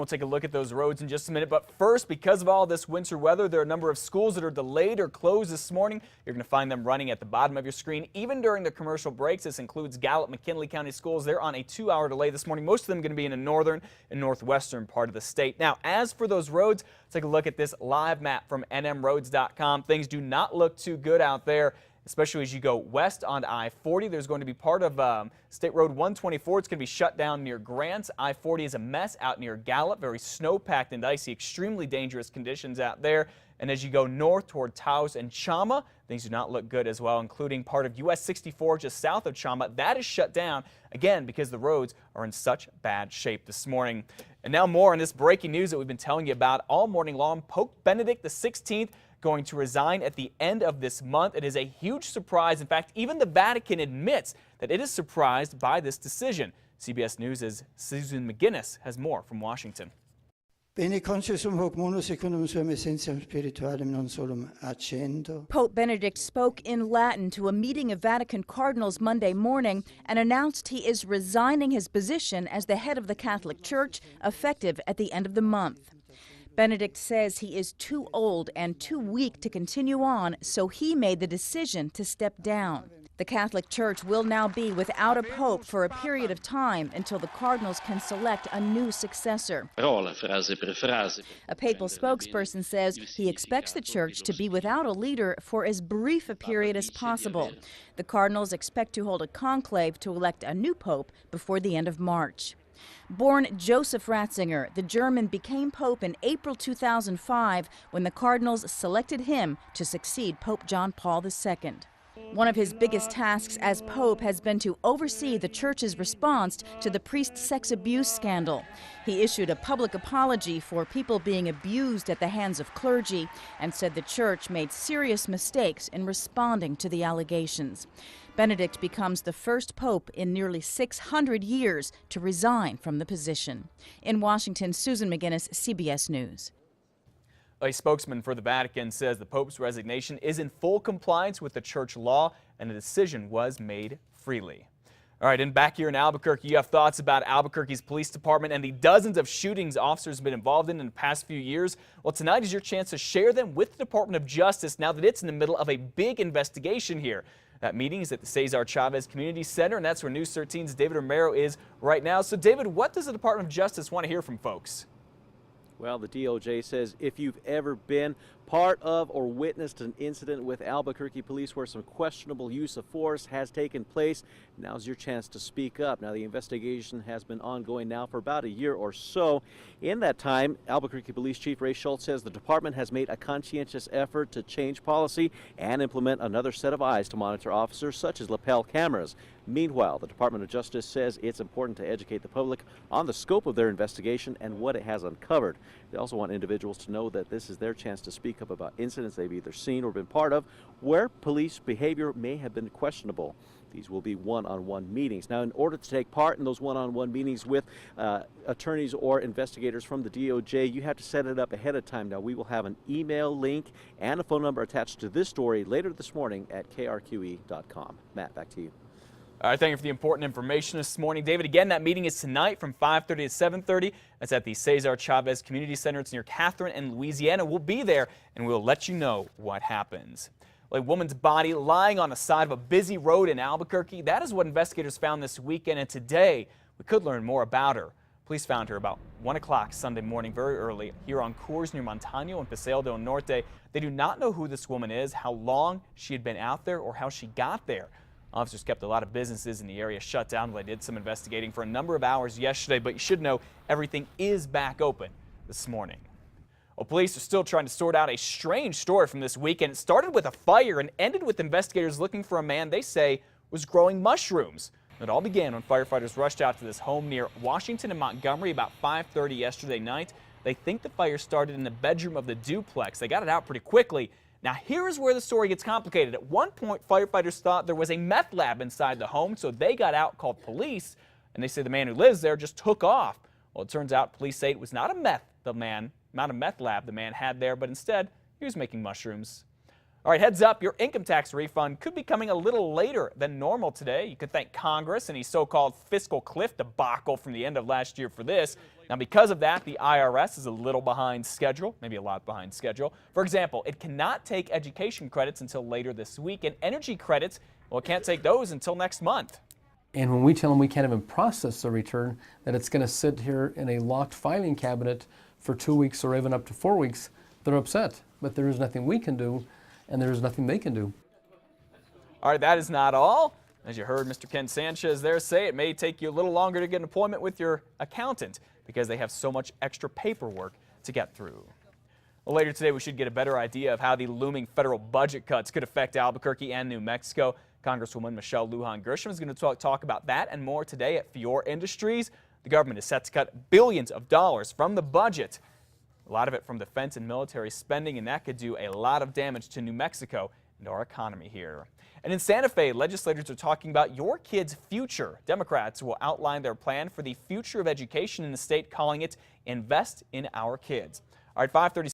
We'll take a look at those roads in just a minute, but first, because of all this winter weather, there are a number of schools that are delayed or closed this morning. You're going to find them running at the bottom of your screen, even during the commercial breaks. This includes Gallup, McKinley County schools. They're on a 2-hour delay this morning, most of them going to be in the northern and northwestern part of the state. Now, as for those roads, take a look at this live map from nmroads.com. Things do not look too good out there, especially as you go west on I-40. There's going to be part of State Road 124. It's going to be shut down near Grants. I-40 is a mess out near Gallup. Very snow-packed and icy, extremely dangerous conditions out there. And as you go north toward Taos and Chama, things do not look good as well, including part of US 64 just south of Chama. That is shut down, again, because the roads are in such bad shape this morning. And now more on this breaking news that we've been telling you about all morning long. Pope Benedict XVI going to resign at the end of this month. It is a huge surprise. In fact, even the Vatican admits that it is surprised by this decision. CBS News' Susan McGinnis has more from Washington. Pope Benedict spoke in Latin to a meeting of Vatican cardinals Monday morning and announced he is resigning his position as the head of the Catholic Church, effective at the end of the month. Benedict says he is too old and too weak to continue on, so he made the decision to step down. The Catholic Church will now be without a pope for a period of time until the cardinals can select a new successor. A papal spokesperson says he expects the church to be without a leader for as brief a period as possible. The cardinals expect to hold a conclave to elect a new pope before the end of March. Born Joseph Ratzinger, the German became pope in April 2005 when the cardinals selected him to succeed Pope John Paul II. One of his biggest tasks as pope has been to oversee the church's response to the priest sex abuse scandal. He issued a public apology for people being abused at the hands of clergy and said the church made serious mistakes in responding to the allegations. Benedict becomes the first pope in nearly 600 years to resign from the position. In Washington, Susan McGinnis, CBS News. A spokesman for the Vatican says the Pope's resignation is in full compliance with the church law and the decision was made freely. All right, and back here in Albuquerque, you have thoughts about Albuquerque's police department and the dozens of shootings officers have been involved in the past few years. Well, tonight is your chance to share them with the Department of Justice now that it's in the middle of a big investigation here. That meeting is at the Cesar Chavez Community Center, and that's where News 13's David Romero is right now. So, David, what does the Department of Justice want to hear from folks? Well, the DOJ says if you've ever been part of or witnessed an incident with Albuquerque police where some questionable use of force has taken place, now's your chance to speak up. Now, the investigation has been ongoing now for about a year or so. In that time, Albuquerque Police Chief Ray Schultz says the department has made a conscientious effort to change policy and implement another set of eyes to monitor officers, such as lapel cameras. Meanwhile, the Department of Justice says it's important to educate the public on the scope of their investigation and what it has uncovered. They also want individuals to know that this is their chance to speak up about incidents they've either seen or been part of where police behavior may have been questionable. These will be one-on-one meetings. Now, in order to take part in those one-on-one meetings with attorneys or investigators from the DOJ, you have to set it up ahead of time. Now, we will have an email link and a phone number attached to this story later this morning at KRQE.com. Matt, back to you. All right, thank you for the important information this morning, David. Again, that meeting is tonight from 5:30 to 7:30. That's at the Cesar Chavez Community Center. It's near Catherine and Louisiana. We'll be there, and we'll let you know what happens. Well, a woman's body lying on the side of a busy road in Albuquerque. That is what investigators found this weekend, and today we could learn more about her. Police found her about 1 o'clock Sunday morning, very early, here on Coors near Montano and Paseo del Norte. They do not know who this woman is, how long she had been out there, or how she got there. Officers kept a lot of businesses in the area shut down while they did some investigating for a number of hours yesterday, but you should know everything is back open this morning. Well, police are still trying to sort out a strange story from this weekend. It started with a fire and ended with investigators looking for a man they say was growing mushrooms. It all began when firefighters rushed out to this home near Washington and Montgomery about 5:30 yesterday night. They think the fire started in the bedroom of the duplex. They got it out pretty quickly. Now, here is where the story gets complicated. At one point, firefighters thought there was a meth lab inside the home, so they got out, called police, and they say the man who lives there just took off. Well, it turns out police say it was not a meth lab the man had there, but instead he was making mushrooms. All right, heads up, your income tax refund could be coming a little later than normal today. You could thank Congress and the so-called fiscal cliff debacle from the end of last year for this. Now, because of that, the IRS is a little behind schedule, maybe a lot behind schedule. For example, it cannot take education credits until later this week, and energy credits, well, it can't take those until next month. And when we tell them we can't even process the return, that it's going to sit here in a locked filing cabinet for 2 weeks or even up to 4 weeks, they're upset. But there is nothing we can do, and there is nothing they can do. All right, that is not all. As you heard Mr. Ken Sanchez there say, it may take you a little longer to get an appointment with your accountant because they have so much extra paperwork to get through. Well, later today, we should get a better idea of how the looming federal budget cuts could affect Albuquerque and New Mexico. Congresswoman Michelle Lujan Grisham is going to talk about that and more today at Fior Industries. The government is set to cut billions of dollars from the budget, a lot of it from defense and military spending, and that could do a lot of damage to New Mexico and our economy here. And in Santa Fe, legislators are talking about your kids' future. Democrats will outline their plan for the future of education in the state, calling it Invest in Our Kids. All right, 5:30.